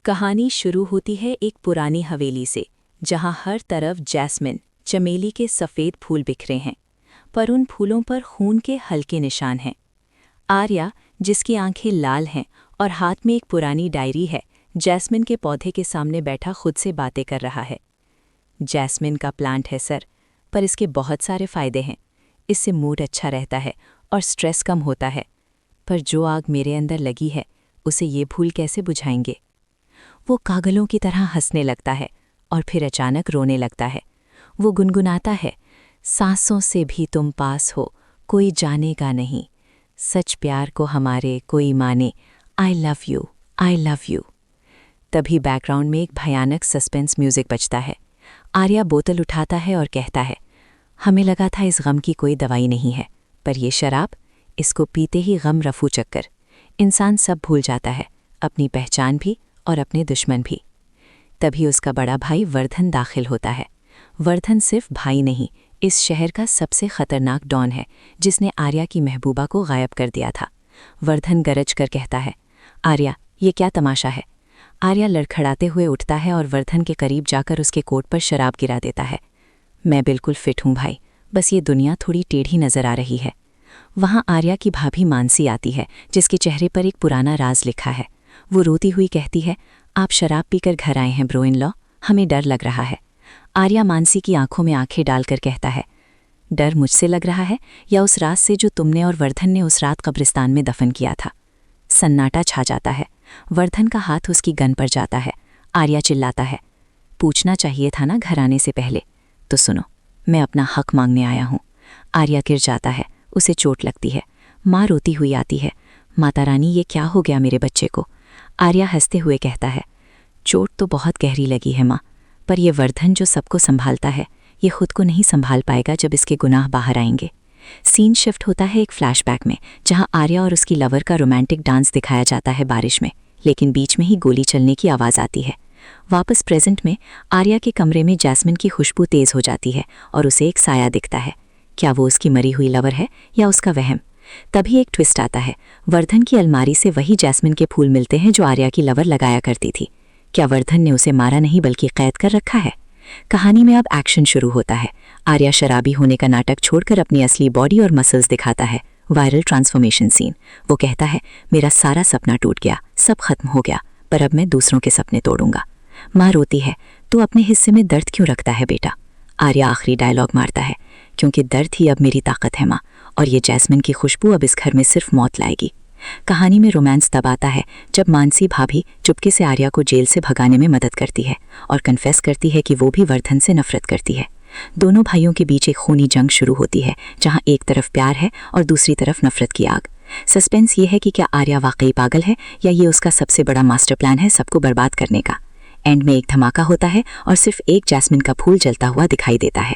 कहानी शुरू होती है एक पुरानी हवेली से, जहां हर तरफ जैस्मिन, चमेली के सफ़ेद फूल बिखरे हैं, पर उन फूलों पर खून के हल्के निशान हैं। आर्या, जिसकी आंखें लाल हैं और हाथ में एक पुरानी डायरी है, जैस्मिन के पौधे के सामने बैठा खुद से बातें कर रहा है। जैस्मिन का प्लांट है सर, पर इसके बहुत सारे फ़ायदे हैं। इससे मूड अच्छा रहता है और स्ट्रेस कम होता है। पर जो आग मेरे अंदर लगी है, उसे ये फूल कैसे बुझाएंगे? वो पागलों की तरह हंसने लगता है और फिर अचानक रोने लगता है। वो गुनगुनाता है, सांसों से भी तुम पास हो, कोई जानेगा नहीं। सच प्यार को हमारे कोई माने, I love you, I love you. तभी बैकग्राउंड में एक भयानक सस्पेंस म्यूजिक बजता है। आर्या बोतल उठाता है और कहता है, हमें लगा था इस गम की कोई दवाई नहीं है, पर ये शराब, इसको पीते ही गम रफू चक्कर। इंसान सब भूल जाता है, अपनी पहचान भी और अपने दुश्मन भी। तभी उसका बड़ा भाई वर्धन दाखिल होता है। वर्धन सिर्फ भाई नहीं, इस शहर का सबसे खतरनाक डॉन है, जिसने आर्या की महबूबा को गायब कर दिया था। वर्धन गरज कर कहता है, आर्या, ये क्या तमाशा है? आर्या लड़खड़ाते हुए उठता है और वर्धन के करीब जाकर उसके कोट पर शराब गिरा देता है। मैं बिल्कुल फिट हूँ भाई, बस ये दुनिया थोड़ी टेढ़ी नजर आ रही है। वहाँ आर्या की भाभी मानसी आती है, जिसके चेहरे पर एक पुराना राज लिखा है। वो रोती हुई कहती है, आप शराब पीकर घर आए हैं ब्रो इन लॉ, हमें डर लग रहा है। आर्या मानसी की आंखों में आंखें डालकर कहता है, डर मुझसे लग रहा है या उस राज से जो तुमने और वर्धन ने उस रात कब्रिस्तान में दफन किया था? सन्नाटा छा जाता है। वर्धन का हाथ उसकी गन पर जाता है। आर्या चिल्लाता है, पूछना चाहिए था ना घर आने से पहले। तो सुनो, मैं अपना हक मांगने आया हूँ। आर्या गिर जाता है, उसे चोट लगती है। माँ रोती हुई आती है, माता रानी ये क्या हो गया मेरे बच्चे को? आर्या हंसते हुए कहता है, चोट तो बहुत गहरी लगी है माँ, पर ये वर्धन जो सबको संभालता है, ये खुद को नहीं संभाल पाएगा जब इसके गुनाह बाहर आएंगे। सीन शिफ्ट होता है एक फ्लैशबैक में, जहाँ आर्या और उसकी लवर का रोमांटिक डांस दिखाया जाता है बारिश में, लेकिन बीच में ही गोली चलने की आवाज़ आती है। वापस प्रेजेंट में आर्या के कमरे में जैस्मिन की खुशबू तेज़ हो जाती है और उसे एक साया दिखता है। क्या वो उसकी मरी हुई लवर है या उसका वहम? तभी एक ट्विस्ट आता है। वर्धन की अलमारी से वही जैस्मिन के फूल मिलते हैं जो आर्या की लवर लगाया करती थी। क्या वर्धन ने उसे मारा नहीं बल्कि कैद कर रखा है? कहानी में अब एक्शन शुरू होता है। आर्या शराबी होने का नाटक छोड़कर अपनी असली बॉडी और मसल्स दिखाता है। Viral transformation scene. वो कहता है, मेरा सारा सपना टूट गया, सब खत्म हो गया, पर अब मैं दूसरों के सपने तोड़ूंगा। माँ रोती है, तू अपने हिस्से में दर्द क्यों रखता है बेटा? आर्या आखिरी डायलॉग मारता है, क्योंकि दर्द ही अब मेरी ताकत है माँ, और ये जैस्मिन की खुशबू अब इस घर में सिर्फ मौत लाएगी। कहानी में रोमांस तब आता है जब मानसी भाभी चुपके से आर्या को जेल से भगाने में मदद करती है और कन्फेस करती है कि वो भी वर्धन से नफरत करती है। दोनों भाइयों के बीच एक खूनी जंग शुरू होती है, जहां एक तरफ प्यार है और दूसरी तरफ नफरत की आग। सस्पेंस ये है कि क्या आर्या वाकई पागल है या ये उसका सबसे बड़ा मास्टर प्लान है सबको बर्बाद करने का। एंड में एक धमाका होता है और सिर्फ एक जैस्मिन का फूल जलता हुआ दिखाई देता है।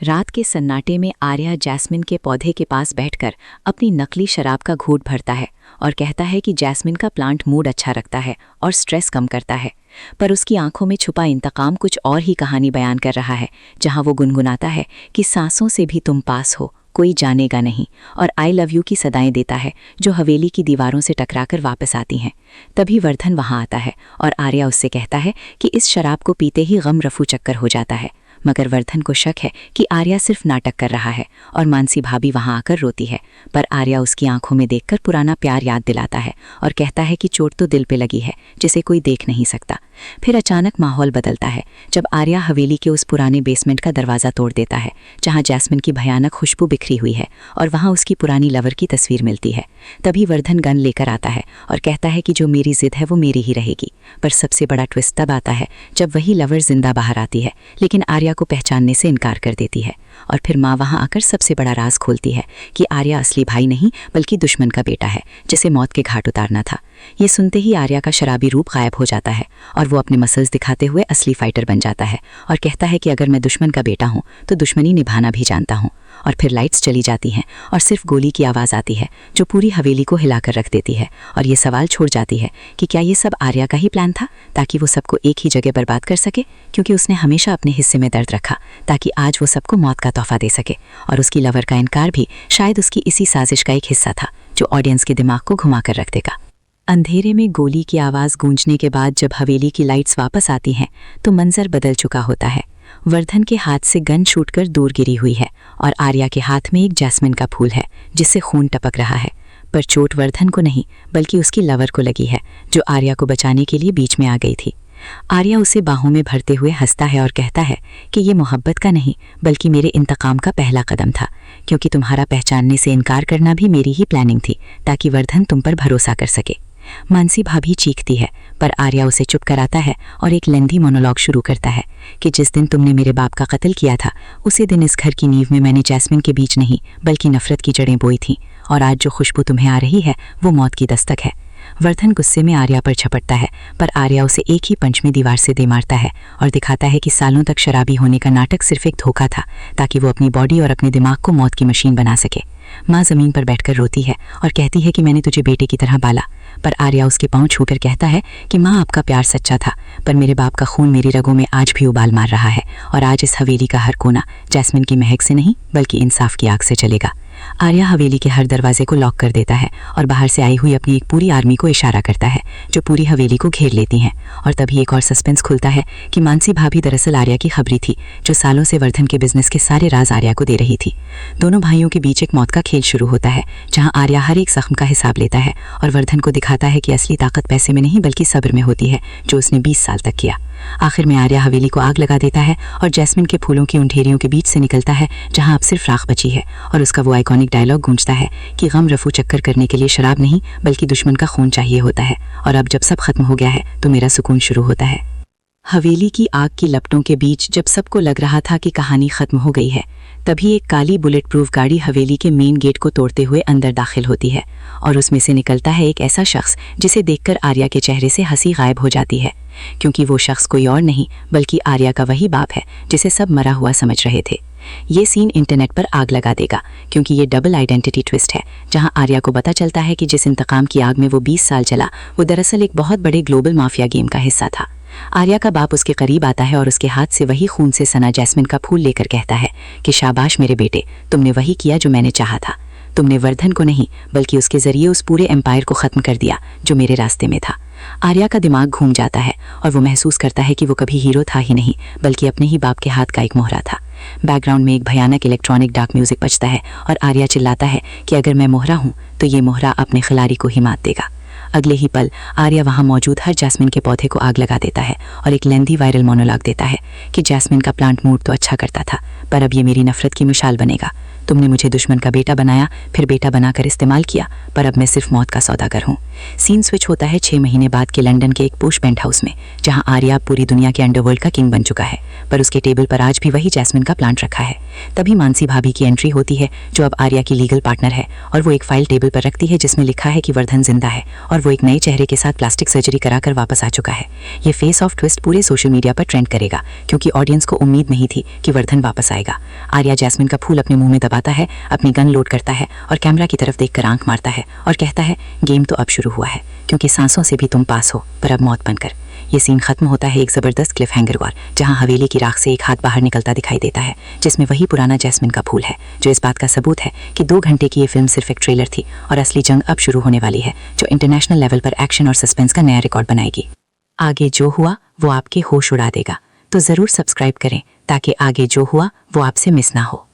रात के सन्नाटे में आर्या जैस्मिन के पौधे के पास बैठकर अपनी नकली शराब का घूंट भरता है और कहता है कि जैस्मिन का प्लांट मूड अच्छा रखता है और स्ट्रेस कम करता है। पर उसकी आंखों में छुपा इंतकाम कुछ और ही कहानी बयान कर रहा है, जहां वो गुनगुनाता है कि सांसों से भी तुम पास हो, कोई जानेगा नहीं, और आई लव यू की सदाएं देता है, जो हवेली की दीवारों से टकराकर वापस आती हैं। तभी वर्धन वहां आता है और आर्या उससे कहता है कि इस शराब को पीते ही गम रफू चक्कर हो जाता है। मगर वर्धन को शक है कि आर्या सिर्फ नाटक कर रहा है और मानसी भाभी वहां आकर रोती है, पर आर्या उसकी आंखों में देखकर पुराना प्यार याद दिलाता है और कहता है कि चोट तो दिल पे लगी है, जिसे कोई देख नहीं सकता। फिर अचानक माहौल बदलता है जब आर्या हवेली के उस पुराने बेसमेंट का दरवाज़ा तोड़ देता है, जहां जैस्मिन की भयानक खुशबू बिखरी हुई है और वहां उसकी पुरानी लवर की तस्वीर मिलती है। तभी वर्धन गन लेकर आता है और कहता है कि जो मेरी जिद है वो मेरी ही रहेगी। पर सबसे बड़ा ट्विस्ट तब आता है जब वही लवर जिंदा बाहर आती है, लेकिन आर्या को पहचानने से इनकार कर देती है। और फिर माँ वहां आकर सबसे बड़ा राज खोलती है कि आर्या असली भाई नहीं बल्कि दुश्मन का बेटा है, जिसे मौत के घाट उतारना था। ये सुनते ही आर्या का शराबी रूप गायब हो जाता है और वो अपने मसल्स दिखाते हुए असली फाइटर बन जाता है और कहता है कि अगर मैं दुश्मन का बेटा हूँ तो दुश्मनी निभाना भी जानता हूँ। और फिर लाइट्स चली जाती हैं और सिर्फ गोली की आवाज़ आती है, जो पूरी हवेली को हिलाकर रख देती है और ये सवाल छोड़ जाती है कि क्या ये सब आर्या का ही प्लान था, ताकि वो सबको एक ही जगह बर्बाद कर सके, क्योंकि उसने हमेशा अपने हिस्से में दर्द रखा ताकि आज वो सबको मौत का तोहफा दे सके। और उसकी लवर का इनकार भी शायद उसकी इसी साजिश का एक हिस्सा था, जो ऑडियंस के दिमाग को घुमा कर रख देगा। अंधेरे में गोली की आवाज़ गूंजने के बाद जब हवेली की लाइट्स वापस आती हैं तो मंजर बदल चुका होता है। वर्धन के हाथ से गन छूटकर दूर गिरी हुई है और आर्या के हाथ में एक जैस्मिन का फूल है जिससे खून टपक रहा है। पर चोट वर्धन को नहीं बल्कि उसकी लवर को लगी है जो आर्या को बचाने के लिए बीच में आ गई थी। आर्या उसे बाहों में भरते हुए हंसता है और कहता है कि ये मोहब्बत का नहीं बल्कि मेरे इंतकाम का पहला कदम था, क्योंकि तुम्हारा पहचानने से इनकार करना भी मेरी ही प्लानिंग थी ताकि वर्धन तुम पर भरोसा कर सके। मानसी भाभी चीखती है पर आर्या उसे चुप कराता है और एक लेंथी मोनोलॉग शुरू करता है कि जिस दिन तुमने मेरे बाप का कत्ल किया था उसी दिन इस घर की नींव में मैंने जैस्मिन के बीज नहीं बल्कि नफरत की जड़ें बोई थीं, और आज जो खुशबू तुम्हें आ रही है वो मौत की दस्तक है। वर्धन गुस्से में आर्या पर झपटता है पर आर्या उसे एक ही पंच में दीवार से दे मारता है और दिखाता है कि सालों तक शराबी होने का नाटक सिर्फ एक धोखा था ताकि वो अपनी बॉडी और अपने दिमाग को मौत की मशीन बना सके। माँ ज़मीन पर बैठकर रोती है और कहती है कि मैंने तुझे बेटे की तरह पाला, पर आर्या उसके पांव छूकर कहता है कि माँ आपका प्यार सच्चा था पर मेरे बाप का खून मेरी रगों में आज भी उबाल मार रहा है और आज इस हवेली का हर कोना जैस्मिन की महक से नहीं बल्कि इंसाफ की आग से चलेगा। आर्या हवेली के हर दरवाजे को लॉक कर देता है और बाहर से आई हुई अपनी एक पूरी आर्मी को इशारा करता है जो पूरी हवेली को घेर लेती हैं। और तभी एक और सस्पेंस खुलता है कि मानसी भाभी दरअसल आर्या की खबरी थी जो सालों से वर्धन के बिजनेस के सारे राज आर्या को दे रही थी। दोनों भाइयों के बीच एक मौत का खेल शुरू होता है जहां आर्या हर एक जख्म का हिसाब लेता है और वर्धन को दिखाता है कि असली ताकत पैसे में नहीं बल्कि सब्र में होती है जो उसने 20 साल तक किया। आखिर में आर्या हवेली को आग लगा देता है और जैस्मिन के फूलों की उन ढेरियों के बीच से निकलता है जहां अब सिर्फ राख बची है और उसका वो आइकॉनिक डायलॉग गूंजता है कि गम रफू चक्कर करने के लिए शराब नहीं बल्कि दुश्मन का खून चाहिए होता है, और अब जब सब खत्म हो गया है तो मेरा सुकून शुरू होता है। हवेली की आग की लपटों के बीच जब सबको लग रहा था कि कहानी खत्म हो गई है तभी एक काली बुलेट प्रूफ गाड़ी हवेली के मेन गेट को तोड़ते हुए अंदर दाखिल होती है और उसमें से निकलता है एक ऐसा शख्स जिसे देखकर आर्या के चेहरे से हंसी गायब हो जाती है, क्योंकि वो शख्स कोई और नहीं बल्कि आर्या का वही बाप है जिसे सब मरा हुआ समझ रहे थे। ये सीन इंटरनेट पर आग लगा देगा क्योंकि ये डबल आइडेंटिटी ट्विस्ट है जहां आर्या को पता चलता है कि जिस इंतकाम की आग में वो 20 साल चला वो दरअसल एक बहुत बड़े ग्लोबल माफिया गेम का हिस्सा था। आर्या का बाप उसके करीब आता है और उसके हाथ से वही खून से सना जैस्मिन का फूल लेकर कहता है कि शाबाश मेरे बेटे, तुमने वही किया जो मैंने चाहा था। तुमने वर्धन को नहीं बल्कि उसके जरिए उस पूरे एम्पायर को खत्म कर दिया जो मेरे रास्ते में था। आर्या का दिमाग घूम जाता है और वो महसूस करता है कि वो कभी हीरो था ही नहीं बल्कि अपने ही बाप के हाथ का एक मोहरा था। बैकग्राउंड में एक भयानक इलेक्ट्रॉनिक डार्क म्यूजिक बजता है और आर्या चिल्लाता है कि अगर मैं मोहरा हूँ तो ये मोहरा अपने खिलाड़ी को ही मात देगा। अगले ही पल आर्या वहां मौजूद हर जैस्मिन के पौधे को आग लगा देता है और एक लेंथी वायरल मोनोलॉग देता है कि जैस्मिन का प्लांट मूड तो अच्छा करता था पर अब ये मेरी नफरत की मिसाल बनेगा। तुमने मुझे दुश्मन का बेटा बनाया, फिर बेटा बनाकर इस्तेमाल किया, पर अब मैं सिर्फ मौत का सौदागर हूँ। सीन स्विच होता है 6 महीने बाद के लंदन के एक पोश पेंट हाउस में जहाँ आर्या पूरी दुनिया के अंडरवर्ल्ड का किंग बन चुका है, पर उसके टेबल पर आज भी वही जैस्मिन का प्लांट रखा है। तभी मानसी भाभी की एंट्री होती है जो अब आर्या की लीगल पार्टनर है और वो एक फाइल टेबल पर रखती है जिसमें लिखा है कि वर्धन जिंदा है और वो एक नए चेहरे के साथ प्लास्टिक सर्जरी कराकर वापस आ चुका है। ये फेस ऑफ ट्विस्ट पूरे सोशल मीडिया पर ट्रेंड करेगा क्योंकि ऑडियंस को उम्मीद नहीं थी कि वर्धन वापस आएगा। आर्या जैस्मिन का फूल अपने मुंह में दबाता है, अपनी गन लोड करता है और कैमरा की तरफ देखकर आंख मारता है और कहता है गेम तो अब शुरू हुआ है क्योंकि सांसों से भी तुम पास हो पर अब मौत बनकर। ये सीन खत्म होता है एक जबरदस्त क्लिफ हैंगर वार जहां हवेली की राख से एक हाथ बाहर निकलता दिखाई देता है जिसमें वही पुराना जैस्मिन का फूल है जो इस बात का सबूत है कि 2 घंटे की ये फिल्म सिर्फ एक ट्रेलर थी और असली जंग अब शुरू होने वाली है जो इंटरनेशनल लेवल पर एक्शन और सस्पेंस का नया रिकॉर्ड बनाएगी। आगे जो हुआ वो आपके होश उड़ा देगा, तो जरूर सब्सक्राइब करें ताकि आगे जो हुआ वो आपसे मिस ना हो।